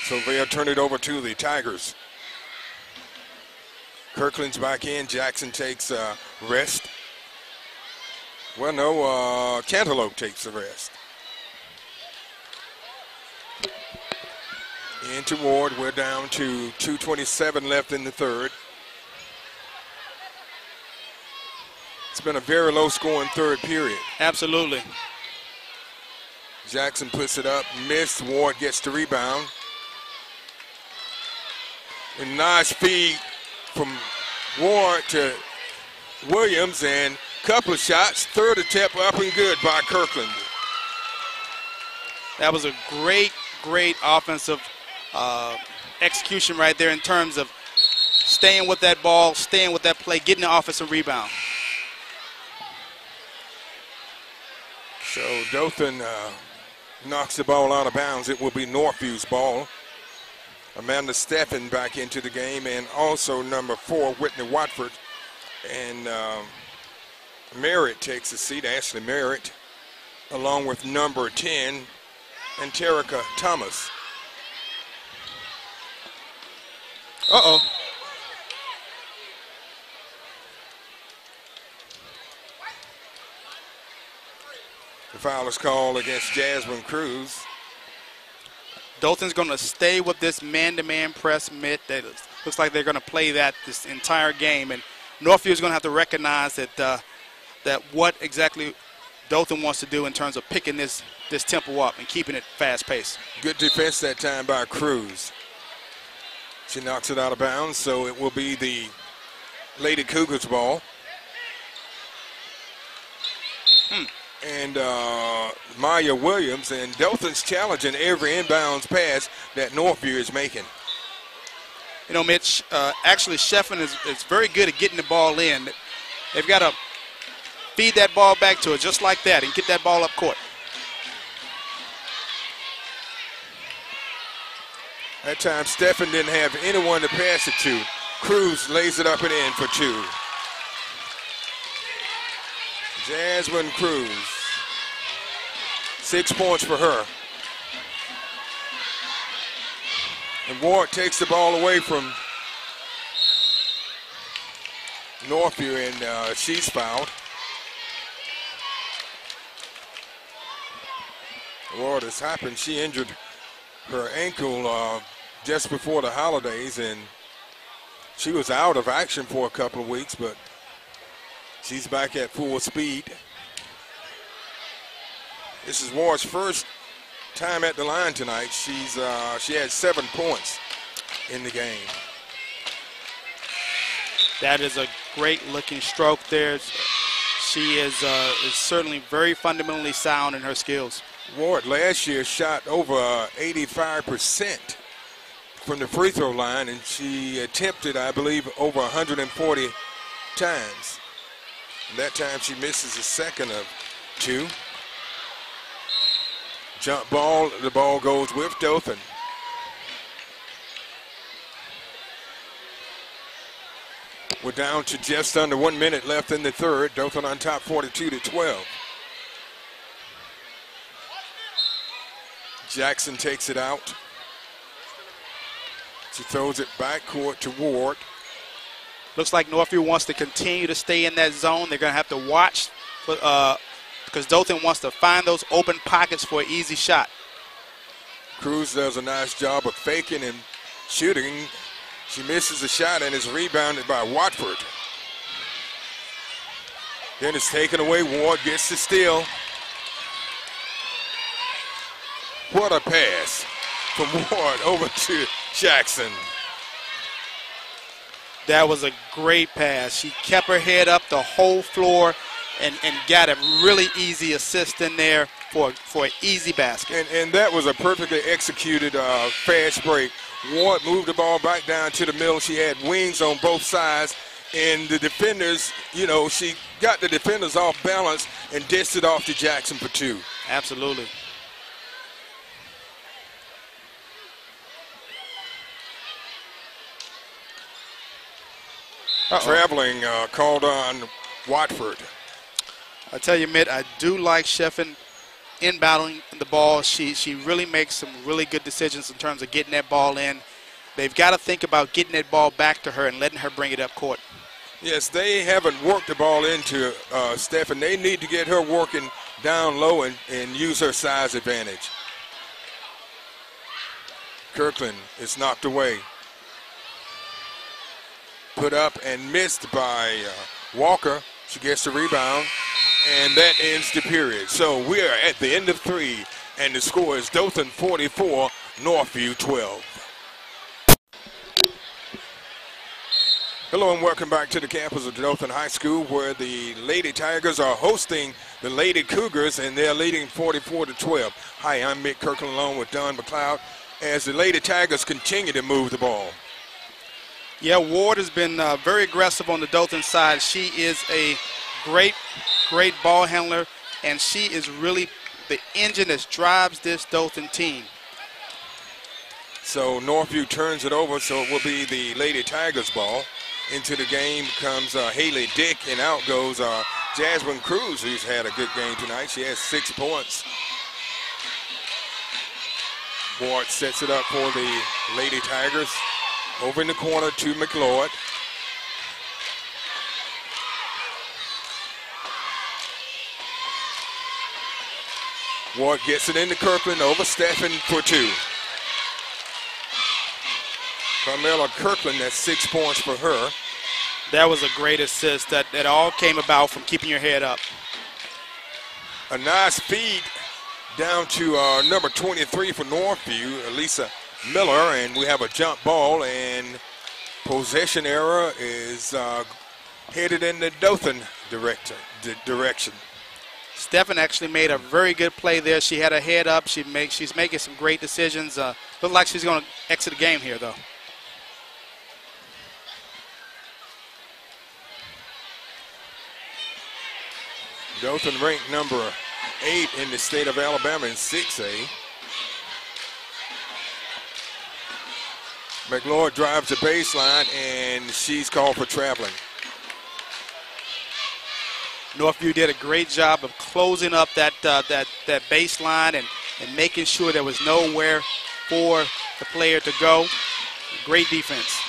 So they'll turn it over to the Tigers. Kirkland's back in. Jackson takes rest. Well, no, Cantaloupe takes the rest. Into Ward. We're down to 2:27 left in the third. It's been a very low-scoring third period. Absolutely. Jackson puts it up. Missed. Ward gets the rebound. A nice feed from Ward to Williams, and a couple of shots. Third attempt up and good by Kirkland. That was a great offensive execution right there in terms of staying with that ball, staying with that play, getting the offensive rebound. So Dothan knocks the ball out of bounds. It will be Northview's ball. Amanda Steffen back into the game, and also number 4, Whitney Watford. And Merritt takes a seat, Ashley Merritt, along with number 10, and Terica Thomas. Uh-oh. The foul is called against Jasmine Cruz. Dothan's going to stay with this man-to-man press mid. That looks like they're going to play that this entire game. And Northview is going to have to recognize that what exactly Dothan wants to do in terms of picking this tempo up and keeping it fast-paced. Good defense that time by Cruz. She knocks it out of bounds, so it will be the Lady Cougars ball. And Maya Williams, and Dothan's challenging every inbounds pass that Northview is making. You know, Mitch, actually Sheffen is very good at getting the ball in. They've got to feed that ball back to her just like that and get that ball up court. That time Steffen didn't have anyone to pass it to. Cruz lays it up and in for 2. Jasmine Cruz, 6 points for her. And Ward takes the ball away from Northview, and she's fouled. Ward has happened. She injured her ankle just before the holidays, and she was out of action for a couple of weeks, but she's back at full speed. This is Ward's first time at the line tonight. She had 7 points in the game. That is a great-looking stroke there. She is certainly very fundamentally sound in her skills. Ward last year shot over 85% from the free throw line, and she attempted, I believe, over 140 times. And that time she misses a second of 2. Jump ball, the ball goes with Dothan. We're down to just under 1 minute left in the third. Dothan on top 42-12. Jackson takes it out. She throws it back court to Ward. Looks like Northview wants to continue to stay in that zone. They're going to have to watch because Dothan wants to find those open pockets for an easy shot. Cruz does a nice job of faking and shooting. She misses a shot and is rebounded by Watford. Then it's taken away. Ward gets the steal. What a pass from Ward over to Jackson. That was a great pass. She kept her head up the whole floor and got a really easy assist in there for an easy basket. And that was a perfectly executed fast break. Ward moved the ball back down to the middle. She had wings on both sides. And the defenders, you know, she got the defenders off balance and dished it off to Jackson for two. Absolutely. Traveling called on Watford. I tell you, Mitt, I do like Sheffin inbounding the ball. She really makes some really good decisions in terms of getting that ball in. They've got to think about getting that ball back to her and letting her bring it up court. Yes, they haven't worked the ball into Stephen. They need to get her working down low and use her size advantage. Kirkland is knocked away. Put up and missed by Walker. She gets the rebound, and that ends the period. So we are at the end of 3, and the score is Dothan 44, Northview 12. Hello and welcome back to the campus of Dothan High School, where the Lady Tigers are hosting the Lady Cougars, and they're leading 44-12. Hi, I'm Mick Kirkland along with Don McLeod as the Lady Tigers continue to move the ball. Yeah, Ward has been very aggressive on the Dothan side. She is a great ball handler, and she is really the engine that drives this Dothan team. So Northview turns it over, so it will be the Lady Tigers ball. Into the game comes Haley Dick, and out goes Jasmine Cruz, who's had a good game tonight. She has 6 points. Ward sets it up for the Lady Tigers. Over in the corner to McLeod. Ward gets it into Kirkland over Stephen for 2. Carmela Kirkland, that's 6 points for her. That was a great assist. That all came about from keeping your head up. A nice feed down to number 23 for Northview, Elisa Miller, and we have a jump ball, and possession error is headed in the Dothan direction. Stephen actually made a very good play there. She had her head up. She's making some great decisions. Looks like she's going to exit the game here, though. Dothan ranked number 8 in the state of Alabama in 6A. McLeod drives the baseline, and she's called for traveling. Northview did a great job of closing up that baseline and making sure there was nowhere for the player to go. Great defense.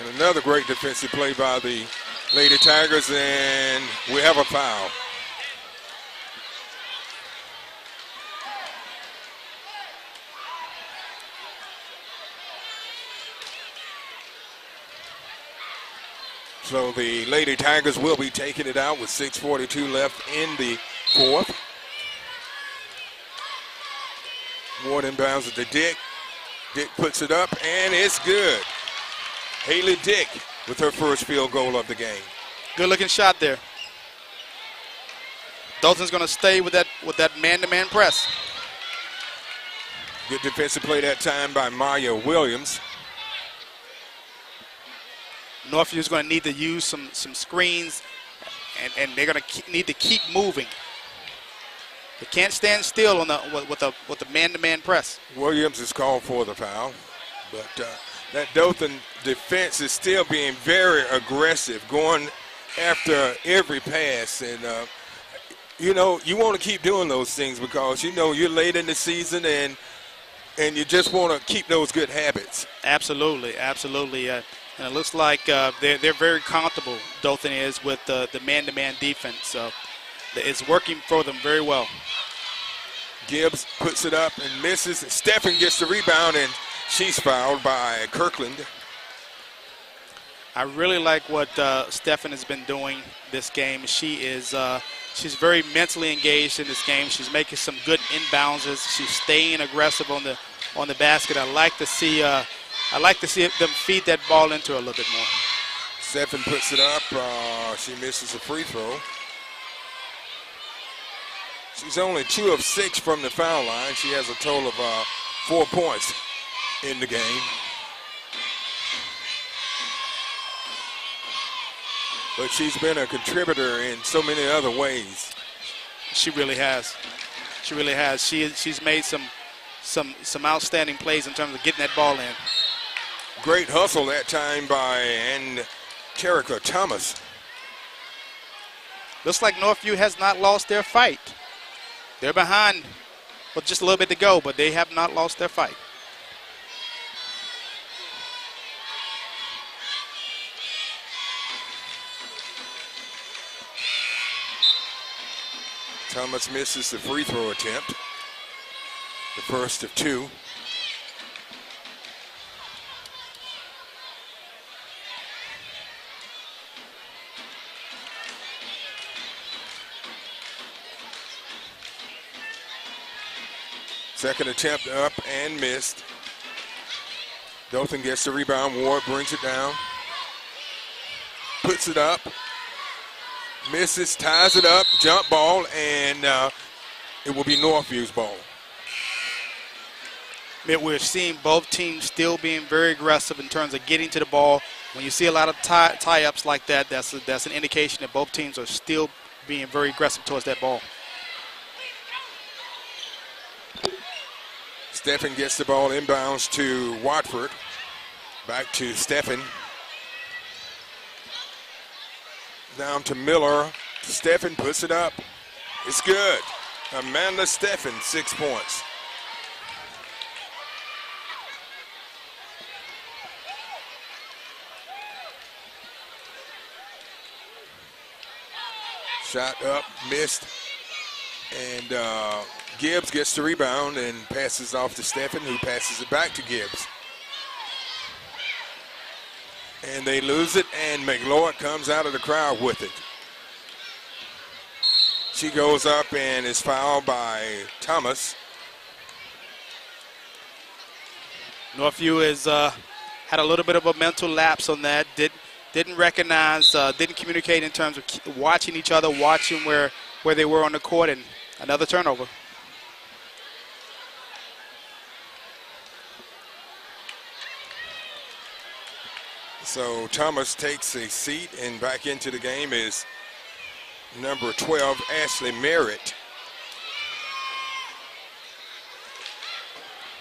And another great defensive play by the Lady Tigers, and we have a foul. So the Lady Tigers will be taking it out with 6:42 left in the 4th. Ward inbounds it to Dick. Dick puts it up, and it's good. Haley Dick with her first field goal of the game. Good looking shot there. Dothan's going to stay with that man-to-man press. Good defensive play that time by Maya Williams. Northview's going to need to use some screens, and they're going to need to keep moving. They can't stand still on with the man-to-man press. Williams is called for the foul, but that Dothan defense is still being very aggressive, going after every pass, and you know, you want to keep doing those things because you know you're late in the season, and you just want to keep those good habits. Absolutely, absolutely. And it looks like they're very comfortable, Dothan is, with the man-to-man defense. So it's working for them very well. Gibbs puts it up and misses. Stephen gets the rebound, and she's fouled by Kirkland. I really like what Stephen has been doing this game. She's very mentally engaged in this game. She's making some good inbounds. She's staying aggressive on the basket. I like to see them feed that ball into her a little bit more. Stephen puts it up. She misses a free throw. She's only 2 of 6 from the foul line. She has a total of 4 points in the game. But she's been a contributor in so many other ways. She really has. She really has. She's made some outstanding plays in terms of getting that ball in. Great hustle that time by Terrica Thomas. Looks like Northview has not lost their fight. They're behind with just a little bit to go, but they have not lost their fight. Thomas misses the free throw attempt, the first of 2. Second attempt up and missed. Dothan gets the rebound. Ward brings it down. Puts it up. Misses, ties it up, jump ball, and it will be Northview's ball. We're seeing both teams still being very aggressive in terms of getting to the ball. When you see a lot of tie-ups like that, that's an indication that both teams are still being very aggressive towards that ball. Steffen gets the ball inbounds to Watford. Back to Steffen. Down to Miller. Steffen puts it up. It's good. Amanda Steffen, 6 points. Shot up, missed. And Gibbs gets the rebound and passes off to Steffen, who passes it back to Gibbs. And they lose it, and McLeod comes out of the crowd with it. She goes up and is fouled by Thomas. Northview has had a little bit of a mental lapse on that. Didn't recognize, didn't communicate in terms of watching each other, watching where they were on the court, and another turnover. So Thomas takes a seat, and back into the game is number 12, Ashley Merritt.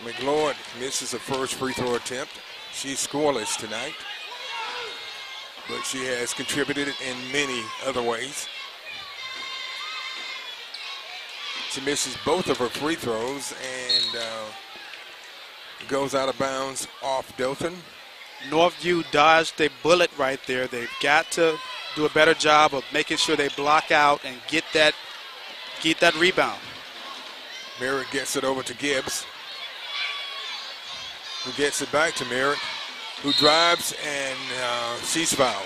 McLeod misses a first free throw attempt. She's scoreless tonight, but she has contributed in many other ways. She misses both of her free throws and goes out of bounds off Dothan. Northview dodged a bullet right there. They've got to do a better job of making sure they block out and get that rebound. Merritt gets it over to Gibbs, who gets it back to Merritt, who drives, and she's fouled.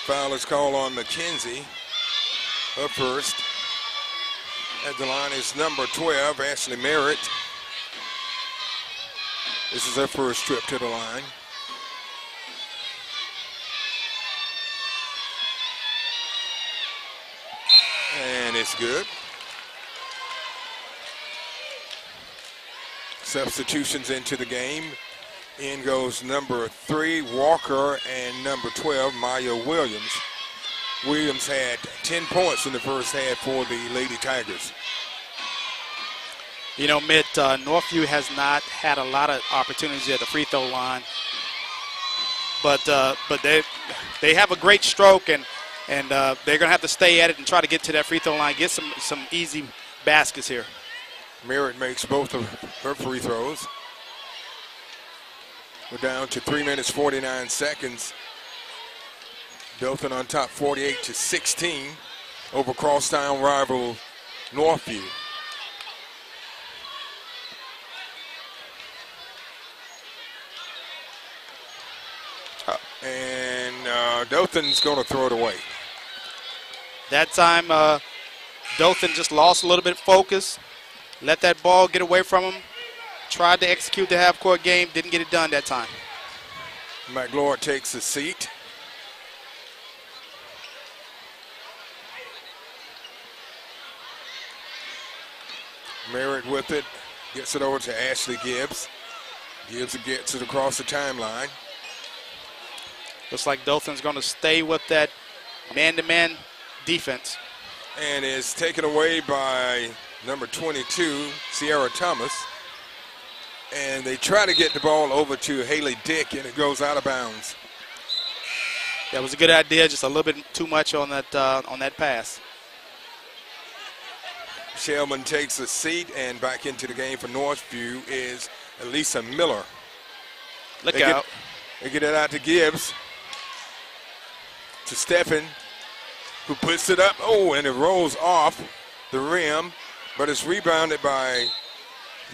Foul is called on McKenzie, her first. At the line is number 12, Ashley Merritt. This is her first trip to the line. And it's good. Substitutions into the game. In goes number 3, Walker, and number 12, Maya Williams. Williams had 10 points in the first half for the Lady Tigers. You know, Mitt, Northview has not had a lot of opportunities at the free throw line, but they have a great stroke, and they're going to have to stay at it and try to get to that free throw line, get some easy baskets here. Merritt makes both of her free throws. We're down to 3 minutes, 49 seconds. Dothan on top 48-16 over crosstown rival Northview. And Dothan's going to throw it away. That time, Dothan just lost a little bit of focus, let that ball get away from him, tried to execute the half-court game, didn't get it done that time. McLeod takes a seat. Merritt with it. Gets it over to Ashley Gibbs. Gibbs gets it across the timeline. Looks like Dothan's going to stay with that man-to-man defense. And is taken away by number 22, Sierra Thomas. And they try to get the ball over to Haley Dick, and it goes out of bounds. That was a good idea, just a little bit too much on that pass. Shellman takes a seat, and back into the game for Northview is Elisa Miller. Look out. They get it out to Gibbs. To Steffen, who puts it up. Oh, and it rolls off the rim, but it's rebounded by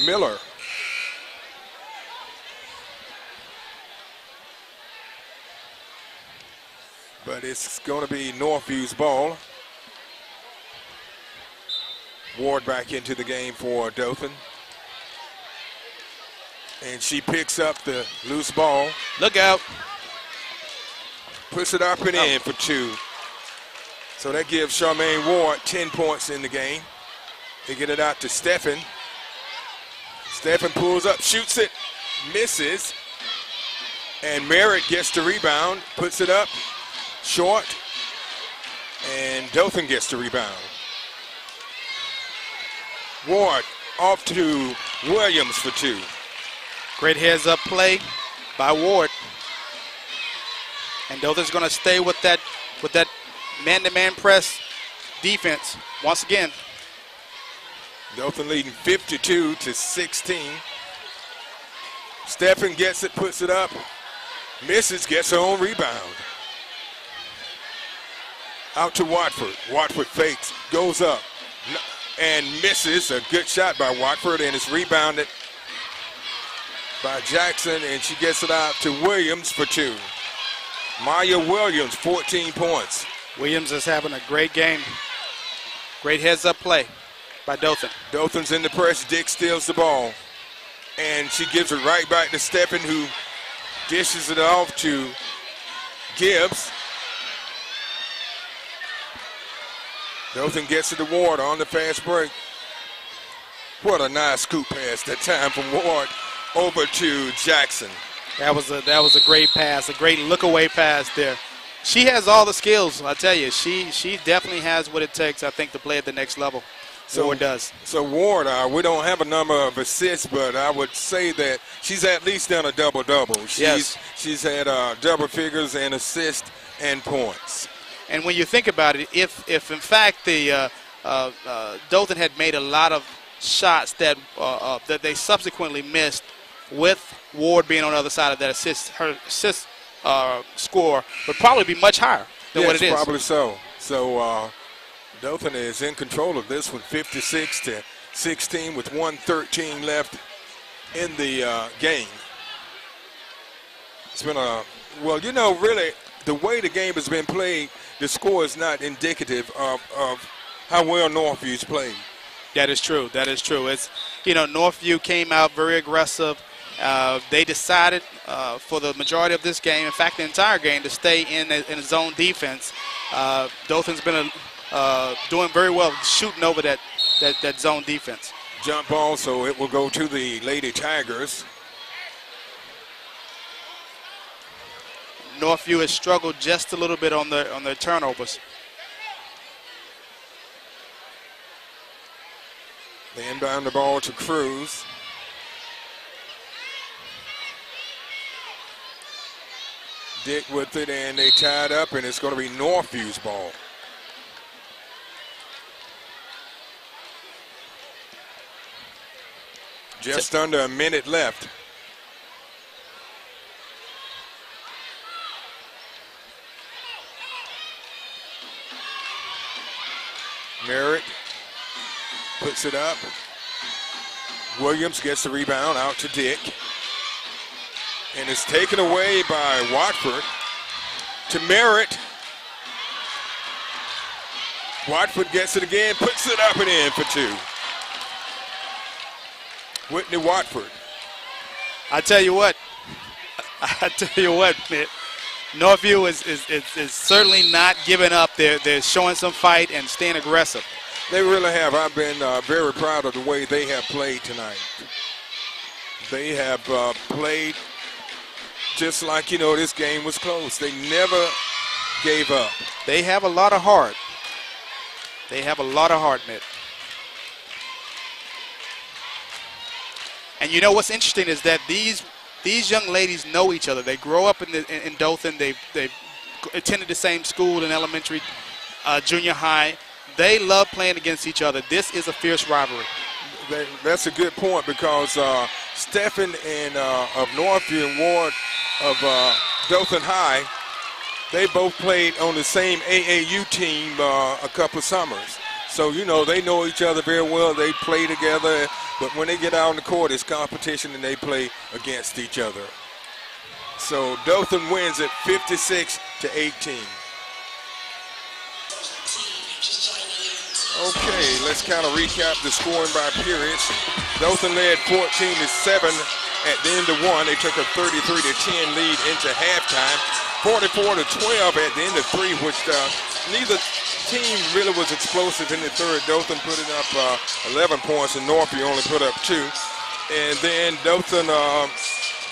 Miller. But it's going to be Northview's ball. Ward back into the game for Dothan. And she picks up the loose ball. Look out. Puts it up and in for 2. So that gives Charmaine Ward 10 points in the game. They get it out to Steffen. Steffen pulls up, shoots it, misses. And Merritt gets the rebound, puts it up, short. And Dothan gets the rebound. Ward off to Williams for 2. Great heads-up play by Ward. And Dothan's going to stay with that man-to-man press defense once again. Dothan leading 52-16. Steffen gets it, puts it up, misses, gets her own rebound. Out to Watford. Watford fakes, goes up, and misses. A good shot by Watford, and it's rebounded by Jackson, and she gets it out to Williams for 2. Maya Williams, 14 points. Williams is having a great game. Great heads-up play by Dothan. Dothan's in the press. Dick steals the ball, and she gives it right back to Steffen, who dishes it off to Gibbs. Dothan gets it to Ward on the fast break. What a nice scoop pass that time from Ward over to Jackson. That was a great pass, a great look-away pass there. She has all the skills, I tell you. She definitely has what it takes, I think, to play at the next level. Ward does. So Ward, we don't have a number of assists, but I would say that she's at least done a double-double. Yes. She's had double figures and assists and points. And when you think about it, if in fact the Dothan had made a lot of shots that they subsequently missed, with Ward being on the other side of that assist, her assist score would probably be much higher than what it is. Probably so. So Dothan is in control of this one, 56-16, with 1:13 left in the game. It's been really the way the game has been played, the score is not indicative of how well Northview's played. That is true. That is true. It's, Northview came out very aggressive. They decided for the majority of this game, in fact the entire game, to stay in a zone defense. Dothan's been doing very well shooting over that zone defense. Jump ball, so it will go to the Lady Tigers. Northview has struggled just a little bit on their turnovers. They inbound the ball to Cruz. Dick with it, and they tied up, and it's going to be Northview's ball. Just under a minute left. Merritt puts it up. Williams gets the rebound out to Dick. And it's taken away by Watford to Merritt. Watford gets it again, puts it up and in for 2. Whitney Watford. I tell you what, man. Northview is certainly not giving up. They're showing some fight and staying aggressive. They really have. I've been very proud of the way they have played tonight. They have played just like, you know, this game was close. They never gave up. They have a lot of heart. They have a lot of heart, Mitt. And you know what's interesting is that these young ladies know each other. They grow up in Dothan. They've attended the same school in elementary, junior high. They love playing against each other. This is a fierce rivalry. That's a good point because Stephen of Northview and Ward of Dothan High, they both played on the same AAU team a couple of summers. So, you know, they know each other very well. They play together. But when they get out on the court, it's competition and they play against each other. So Dothan wins it 56-18. Okay, let's kind of recap the scoring by periods. Dothan led 14-7 at the end of one. They took a 33-10 lead into halftime. 44-12 at the end of three, which neither team really was explosive in the third. Dothan putting up 11 points and Northview only put up 2. And then Dothan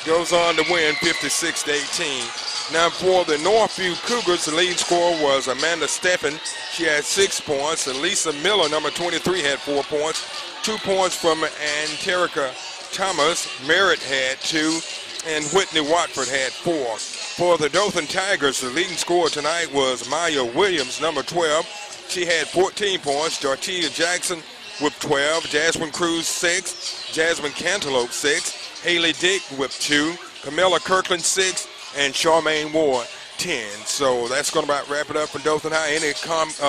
goes on to win 56-18. Now for the Northview Cougars, the lead scorer was Amanda Steffen. She had 6 points. Elisa Miller, number 23, had 4 points. 2 points from Anterica Thomas. Merritt had 2, and Whitney Watford had 4. For the Dothan Tigers, the leading scorer tonight was Maya Williams, number 12. She had 14 points. Dortia Jackson with 12. Jasmine Cruz, 6. Jasmine Cantaloupe, 6. Haley Dick with 2. Camilla Kirkland, 6. And Charmaine Ward, 10. So that's going to about wrap it up for Dothan High. Any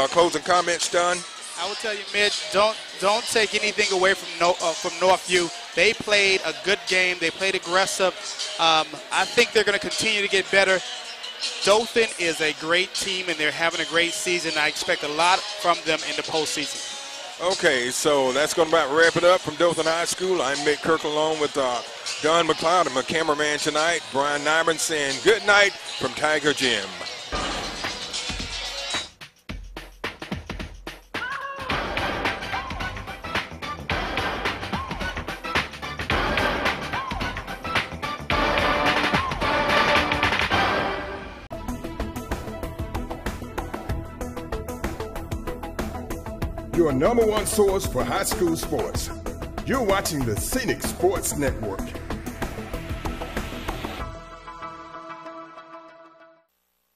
closing comments, Don? I will tell you, Mitch, don't take anything away from Northview. They played a good game. They played aggressive. I think they're going to continue to get better. Dothan is a great team, and they're having a great season. I expect a lot from them in the postseason. Okay, so that's going to about wrap it up from Dothan High School. I'm Mick Kirkland along with Don McLeod, my cameraman tonight. Brian Nyman saying good night from Tiger Gym. Your #1 source for high school sports. You're watching the Scenic Sports Network.